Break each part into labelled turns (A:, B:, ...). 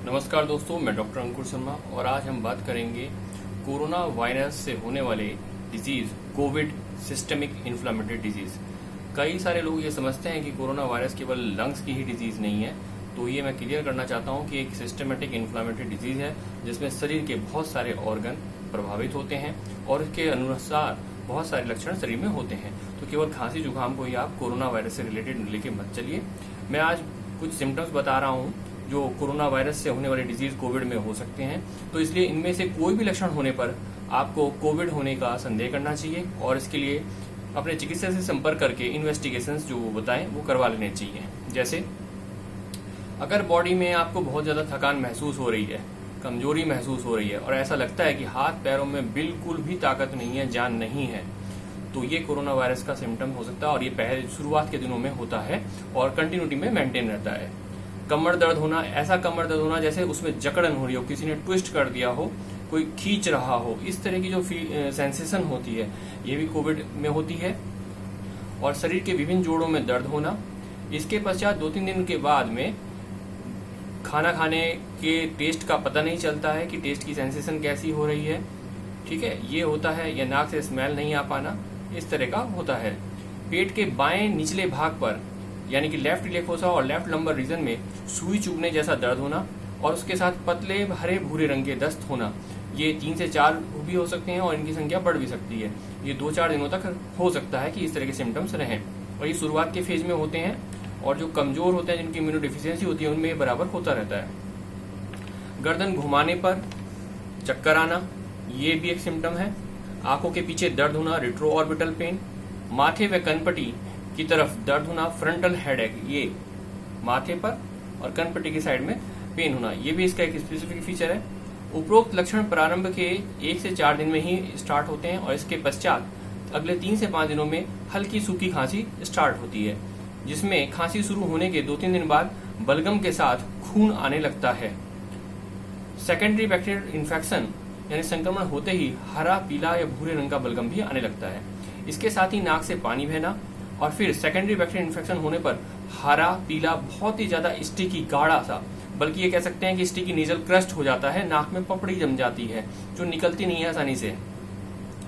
A: नमस्कार दोस्तों, मैं डॉक्टर अंकुर शर्मा और आज हम बात करेंगे कोरोना वायरस से होने वाले disease Covid systemic inflammatory disease. कई सारे लोग ये समझते हैं कि कोरोना वायरस केवल लंग्स की ही डिजीज नहीं है, तो ये मैं क्लियर करना चाहता हूँ कि एक सिस्टमेटिक इन्फ्लामेटरी डिजीज है जिसमें शरीर के बहुत सारे ऑर्गन प्रभावित होते हैं और इसके अनुसार बहुत सारे लक्षण शरीर में होते हैं। तो केवल खांसी जुकाम को ही आप कोरोना वायरस से रिलेटेड लेके मत चलिए। मैं आज कुछ सिम्टम्स बता रहा हूँ जो कोरोना वायरस से होने वाले डिजीज कोविड में हो सकते हैं, तो इसलिए इनमें से कोई भी लक्षण होने पर आपको कोविड होने का संदेह करना चाहिए और इसके लिए अपने चिकित्सक से संपर्क करके इन्वेस्टिगेशंस जो वो बताएं वो करवा लेने चाहिए। जैसे अगर बॉडी में आपको बहुत ज़्यादा थकान महसूस हो रही है, कमजोरी महसूस हो रही है और ऐसा लगता है कि हाथ पैरों में बिल्कुल भी ताकत नहीं है, जान नहीं है, तो ये कोरोना वायरस का सिम्टम हो सकता है और ये पहले शुरुआत के दिनों में होता है और कंटिन्यूटी में मेंटेन रहता है। कमर दर्द होना, ऐसा कमर दर्द होना जैसे उसमें जकड़न हो रही हो, किसी ने ट्विस्ट कर दिया हो, कोई खींच रहा हो, इस तरह की जो सेंसेशन होती है ये भी कोविड में होती है। और शरीर के विभिन्न जोड़ों में दर्द होना, इसके पश्चात 2-3 दिन के बाद में खाना खाने के टेस्ट का पता नहीं चलता है कि टेस्ट की सेंसेशन कैसी हो रही है, ठीक है, ये होता है। या नाक से स्मेल नहीं आ पाना, इस तरह का होता है। पेट के बाएं निचले भाग पर यानी कि लेफ्ट इलेक्ट्रोसा और लेफ्ट लंबर रीजन में सुई चुभने जैसा दर्द होना और उसके साथ पतले हरे भूरे रंग के दस्त होना, ये 3 से 4 भी हो सकते हैं और इनकी संख्या बढ़ भी सकती है। ये 2-4 दिनों तक हो सकता है कि इस तरह के सिम्टम्स रहें और ये शुरुआत के फेज में होते हैं और जो कमजोर होते हैं, जिनकी इम्यूनो डिफिशियंसी होती है, उनमें ये बराबर होता रहता है। गर्दन घुमाने पर चक्कर आना, ये भी एक सिम्टम है। आंखों के पीछे दर्द होना, रेट्रो ऑर्बिटल पेन, माथे व कनपटी की तरफ दर्द होना, फ्रंटल हेडेक, ये माथे पर और कनपटी की साइड में पेन होना, ये भी इसका एक स्पेसिफिक फीचर है। उपरोक्त लक्षण प्रारंभ के 1 से 4 दिन में ही स्टार्ट होते हैं और इसके पश्चात अगले 3 से 5 दिनों में हल्की सूखी खांसी स्टार्ट होती है, जिसमें खांसी शुरू होने के 2-3 दिन बाद बलगम के साथ खून आने लगता है। सेकेंडरी बैक्टीरियल इन्फेक्शन यानी संक्रमण होते ही हरा, पीला या भूरे रंग का बलगम भी आने लगता है। इसके साथ ही नाक से पानी बहना और फिर सेकेंडरी बैक्टीरियल इन्फेक्शन होने पर हरा, पीला, बहुत ही ज्यादा स्टिकी, गाढ़ा सा, बल्कि ये कह सकते हैं कि स्टिकी नेजल क्रस्ट हो जाता है, नाक में पपड़ी जम जाती है जो निकलती नहीं है आसानी से।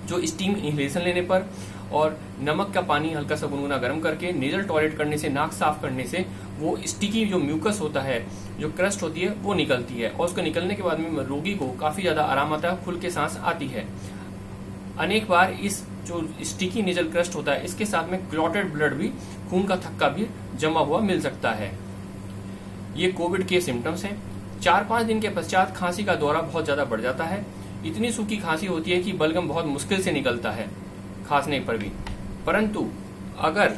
A: जो स्टीम इनहेलेशन लेने पर और नमक का पानी हल्का सा गुनगुना गर्म करके नेजल टॉयलेट करने से, नाक साफ करने से वो स्टिकी जो म्यूकस होता है, जो क्रस्ट होती है, वो निकलती है और उसको निकलने के बाद में रोगी को काफी ज्यादा आराम आता है, खुल के सांस आती है। अनेक बार इस जो स्टिकी नेजल क्रस्ट होता है, इसके साथ में क्लॉटेड ब्लड भी, खून का थक्का भी जमा हुआ मिल सकता है। ये कोविड के सिम्टम्स हैं। 4-5 दिन के पश्चात खांसी का दौरा बहुत ज्यादा बढ़ जाता है। इतनी सूखी खांसी होती है कि बलगम बहुत मुश्किल से निकलता है खांसने पर भी। परंतु अगर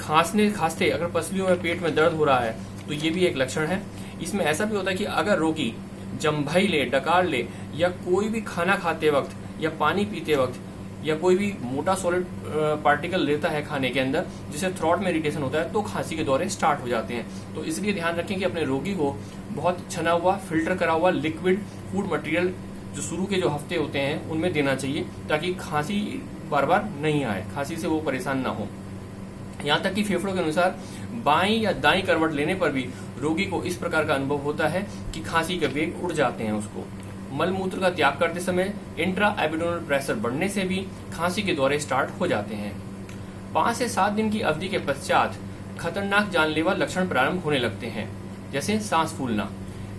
A: खांसते अगर पसलियों में, पेट में दर्द हो रहा है तो ये भी एक लक्षण है। इसमें ऐसा भी होता है कि अगर रोगी जम्भाई ले, डकार ले या कोई भी खाना खाते वक्त या पानी पीते वक्त या कोई भी मोटा सॉलिड पार्टिकल लेता है खाने के अंदर, जिससे थ्रॉट में इरिटेशन होता है, तो खांसी के दौरे स्टार्ट हो जाते हैं। तो इसलिए ध्यान रखें कि अपने रोगी को बहुत छना हुआ, फिल्टर करा हुआ लिक्विड फूड मटेरियल जो शुरू के जो हफ्ते होते हैं उनमें देना चाहिए, ताकि खांसी बार बार नहीं आए, खांसी से वो परेशान ना हो। यहाँ तक कि फेफड़ों के अनुसार बाईं या दाईं करवट लेने पर भी रोगी को इस प्रकार का अनुभव होता है कि खांसी के वेग उड़ जाते हैं उसको। मल मूत्र का त्याग करते समय इंट्रा एब्डोमिनल प्रेशर बढ़ने से भी खांसी के दौरे स्टार्ट हो जाते हैं। 5 से 7 दिन की अवधि के पश्चात खतरनाक जानलेवा लक्षण प्रारंभ होने लगते हैं, जैसे सांस फूलना।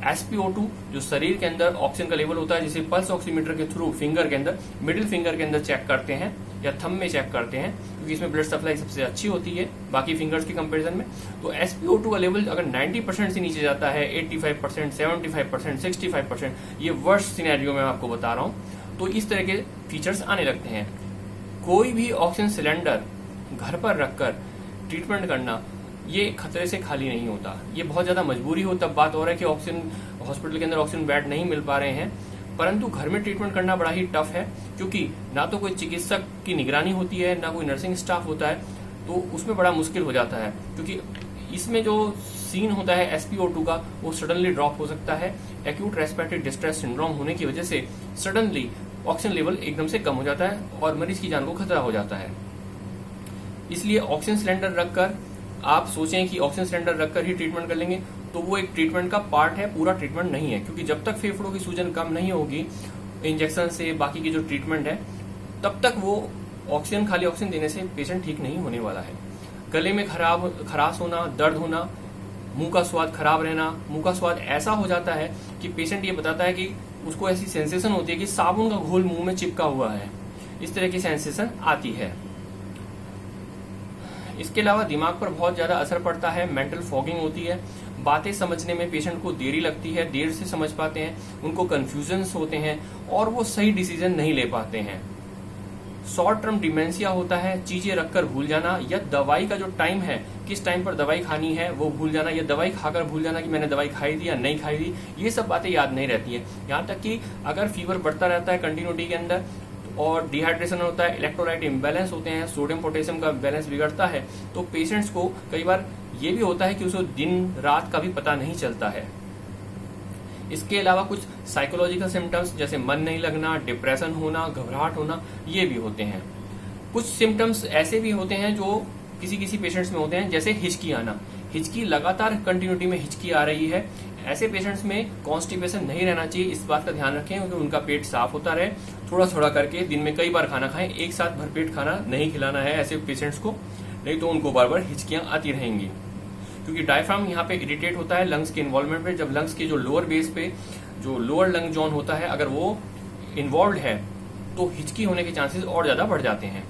A: SpO2 जो शरीर के अंदर ऑक्सीजन का लेवल होता है, जिसे पल्स ऑक्सीमीटर के थ्रू फिंगर के अंदर, मिडिल फिंगर के अंदर चेक करते हैं या थंब में चेक करते हैं, क्योंकि इसमें ब्लड सप्लाई सबसे अच्छी होती है बाकी फिंगर्स की कंपैरिजन में। तो SpO2 का लेवल अगर 90% से नीचे जाता है, 85%, 75%, 65%, ये वर्स्ट सिनेरियो में आपको बता रहा हूँ, तो इस तरह के फीचर्स आने लगते हैं। कोई भी ऑक्सीजन सिलेंडर घर पर रखकर ट्रीटमेंट करना ये खतरे से खाली नहीं होता। ये बहुत ज्यादा मजबूरी हो तब बात हो रहा है कि ऑक्सीजन हॉस्पिटल के अंदर ऑक्सीजन बेड नहीं मिल पा रहे हैं, परंतु घर में ट्रीटमेंट करना बड़ा ही टफ है, क्योंकि ना तो कोई चिकित्सक की निगरानी होती है, ना कोई नर्सिंग स्टाफ होता है, तो उसमें बड़ा मुश्किल हो जाता है। क्योंकि इसमें जो सीन होता है SpO2 का, वो सडनली ड्रॉप हो सकता है। एक्यूट रेस्पिरेटरी डिस्ट्रेस सिंड्रोम होने की वजह से सडनली ऑक्सीजन लेवल एकदम से कम हो जाता है और मरीज की जान को खतरा हो जाता है। इसलिए ऑक्सीजन सिलेंडर रखकर आप सोचें कि ऑक्सीजन सिलेंडर रखकर ही ट्रीटमेंट कर लेंगे, तो वो एक ट्रीटमेंट का पार्ट है, पूरा ट्रीटमेंट नहीं है, क्योंकि जब तक फेफड़ों की सूजन कम नहीं होगी इंजेक्शन से, बाकी की जो ट्रीटमेंट है, तब तक वो ऑक्सीजन, खाली ऑक्सीजन देने से पेशेंट ठीक नहीं होने वाला है। गले में खराश होना, दर्द होना, मुंह का स्वाद खराब रहना, मुंह का स्वाद ऐसा हो जाता है कि पेशेंट ये बताता है कि उसको ऐसी सेंसेशन होती है कि साबुन का घोल मुंह में चिपका हुआ है, इस तरह की सेंसेशन आती है। इसके अलावा दिमाग पर बहुत ज्यादा असर पड़ता है, मेंटल फॉगिंग होती है, बातें समझने में पेशेंट को देरी लगती है, देर से समझ पाते हैं, उनको कंफ्यूजन्स होते हैं और वो सही डिसीजन नहीं ले पाते हैं। शॉर्ट टर्म डिमेंशिया होता है, चीजें रखकर भूल जाना, या दवाई का जो टाइम है, किस टाइम पर दवाई खानी है वो भूल जाना, या दवाई खाकर भूल जाना कि मैंने दवाई खाई थी या नहीं खाई थी, ये सब बातें याद नहीं रहती है। यहाँ तक कि अगर फीवर बढ़ता रहता है कंटिन्यूटी के अंदर और डिहाइड्रेशन होता है, इलेक्ट्रोलाइट इम्बैलेंस होते हैं, सोडियम पोटेशियम का बैलेंस बिगड़ता है, तो पेशेंट्स को कई बार ये भी होता है कि उसको दिन रात का भी पता नहीं चलता है। इसके अलावा कुछ साइकोलॉजिकल सिम्टम्स जैसे मन नहीं लगना, डिप्रेशन होना, घबराहट होना, ये भी होते हैं। कुछ सिम्टम्स ऐसे भी होते हैं जो किसी किसी पेशेंट्स में होते हैं, जैसे हिचकी आना, हिचकी लगातार कंटिन्यूटी में हिचकी आ रही है, ऐसे पेशेंट्स में कॉन्स्टिपेशन नहीं रहना चाहिए। इस बात का ध्यान रखें क्योंकि उनका पेट साफ होता रहे, थोड़ा थोड़ा करके दिन में कई बार खाना खाएं, एक साथ भरपेट खाना नहीं खिलाना है ऐसे पेशेंट्स को, नहीं तो उनको बार बार हिचकियां आती रहेंगी। क्योंकि डायफ्राम यहाँ पे इरिटेट होता है लंग्स के इन्वॉल्वमेंट पे, जब लंग्स के जो लोअर बेस पे जो लोअर लंग जोन होता है अगर वो इन्वॉल्व है तो हिचकी होने के चांसेस और ज्यादा बढ़ जाते हैं।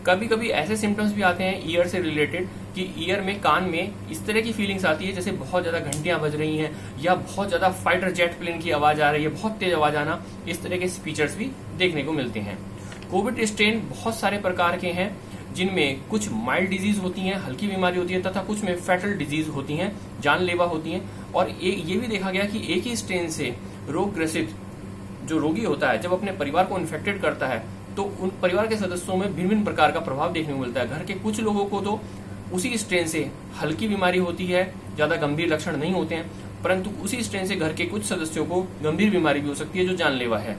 A: कभी कभी ऐसे सिम्टम्स भी आते हैं ईयर से रिलेटेड कि ईयर में, कान में इस तरह की फीलिंग्स आती है जैसे बहुत ज्यादा घंटियां बज रही हैं या बहुत ज्यादा फाइटर जेट प्लेन की आवाज आ रही है, बहुत तेज आवाज आना, इस तरह के फीचर्स भी देखने को मिलते हैं। कोविड स्ट्रेन बहुत सारे प्रकार के हैं, जिनमें कुछ माइल्ड डिजीज होती हैं, हल्की बीमारी होती है, तथा कुछ में फैटल डिजीज होती हैं, जानलेवा होती हैं। और ये भी देखा गया कि एक ही स्ट्रेन से रोग ग्रसित जो रोगी होता है जब अपने परिवार को इन्फेक्टेड करता है तो उन परिवार के सदस्यों में भिन्न भिन्न प्रकार का प्रभाव देखने को मिलता है। घर के कुछ लोगों को तो उसी स्ट्रेन से हल्की बीमारी होती है, ज्यादा गंभीर लक्षण नहीं होते हैं, परंतु उसी स्ट्रेन से घर के कुछ सदस्यों को गंभीर बीमारी भी हो सकती है जो जानलेवा है।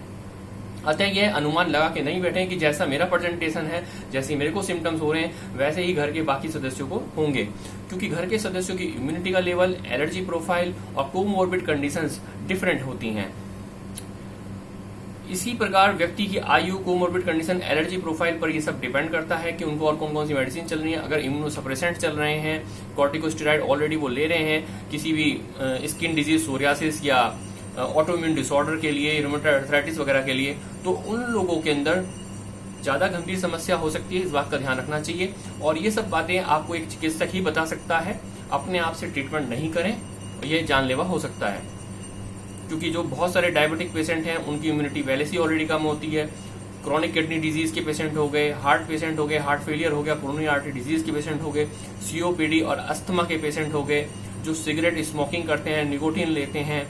A: अतः यह अनुमान लगा के नहीं बैठे कि जैसा मेरा प्रेजेंटेशन है, जैसे मेरे को सिम्टम्स हो रहे हैं, वैसे ही घर के बाकी सदस्यों को होंगे, क्योंकि घर के सदस्यों की इम्यूनिटी का लेवल, एलर्जी प्रोफाइल और कोमोर्बिड कंडीशंस डिफरेंट होती हैं। इसी प्रकार व्यक्ति की आयु, कोमोर्बिड कंडीशन, एलर्जी प्रोफाइल पर ये सब डिपेंड करता है कि उनको और कौन कौन सी मेडिसिन चल रही है। अगर इम्यूनोसप्रेसेंट चल रहे हैं, कॉर्टिकोस्टेरॉइड ऑलरेडी वो ले रहे हैं किसी भी स्किन डिजीज, सोरियासिस या ऑटोइम्यून डिसऑर्डर के लिए, रूमेटॉइड आर्थराइटिस वगैरह के लिए, तो उन लोगों के अंदर ज्यादा गंभीर समस्या हो सकती है। इस बात का ध्यान रखना चाहिए और ये सब बातें आपको एक चिकित्सक ही बता सकता है। अपने आप से ट्रीटमेंट नहीं करें, ये जानलेवा हो सकता है, क्योंकि जो बहुत सारे डायबिटिक पेशेंट हैं उनकी इम्यूनिटी पहले से ऑलरेडी कम होती है। क्रॉनिक किडनी डिजीज के पेशेंट हो गए, हार्ट पेशेंट हो गए, हार्ट फेलियर हो गया, कोरोनरी आर्टरी डिजीज के पेशेंट हो गए, सीओपीडी और अस्थमा के पेशेंट हो गए, जो सिगरेट स्मोकिंग करते हैं, निकोटीन लेते हैं।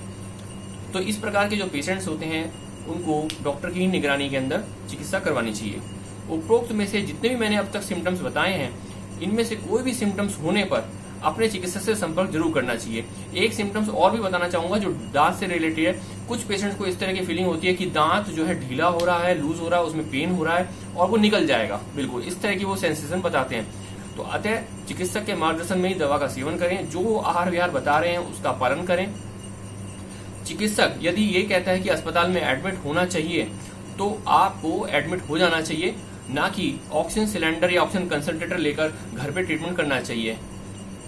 A: तो इस प्रकार के जो पेशेंट्स होते हैं उनको डॉक्टर की ही निगरानी के अंदर चिकित्सा करवानी चाहिए। उपरोक्त में से जितने भी मैंने अब तक सिम्टम्स बताए हैं, इनमें से कोई भी सिम्टम्स होने पर अपने चिकित्सक से संपर्क जरूर करना चाहिए। एक सिम्टम्स और भी बताना चाहूंगा जो दांत से रिलेटेड है। कुछ पेशेंट्स को इस तरह की फीलिंग होती है कि दांत जो है ढीला हो रहा है, लूज हो रहा है, उसमें पेन हो रहा है और वो निकल जाएगा, बिल्कुल इस तरह की वो सेंसेशन बताते हैं। तो अतः चिकित्सक के मार्गदर्शन में ही दवा का सेवन करें, जो आहार विहार बता रहे हैं उसका पालन करें। चिकित्सक यदि ये कहता है कि अस्पताल में एडमिट होना चाहिए तो आपको एडमिट हो जाना चाहिए, ना कि ऑक्सीजन सिलेंडर या ऑक्सीजन कंसंट्रेटर लेकर घर पे ट्रीटमेंट करना चाहिए।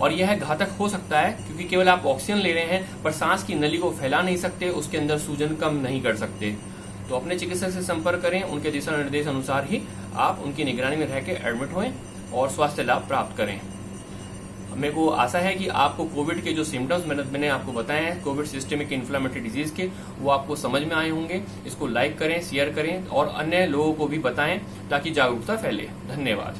A: और यह घातक हो सकता है क्योंकि केवल आप ऑक्सीजन ले रहे हैं पर सांस की नली को फैला नहीं सकते, उसके अंदर सूजन कम नहीं कर सकते। तो अपने चिकित्सक से संपर्क करें, उनके दिशा निर्देश अनुसार ही आप उनकी निगरानी में रह के एडमिट हों और स्वास्थ्य लाभ प्राप्त करें। मेरे को आशा है कि आपको कोविड के जो सिम्टम्स मैंने आपको बताए हैं, कोविड सिस्टेमिक इन्फ्लेमेटरी डिजीज के, वो आपको समझ में आए होंगे। इसको लाइक करें, शेयर करें और अन्य लोगों को भी बताएं ताकि जागरूकता फैले। धन्यवाद।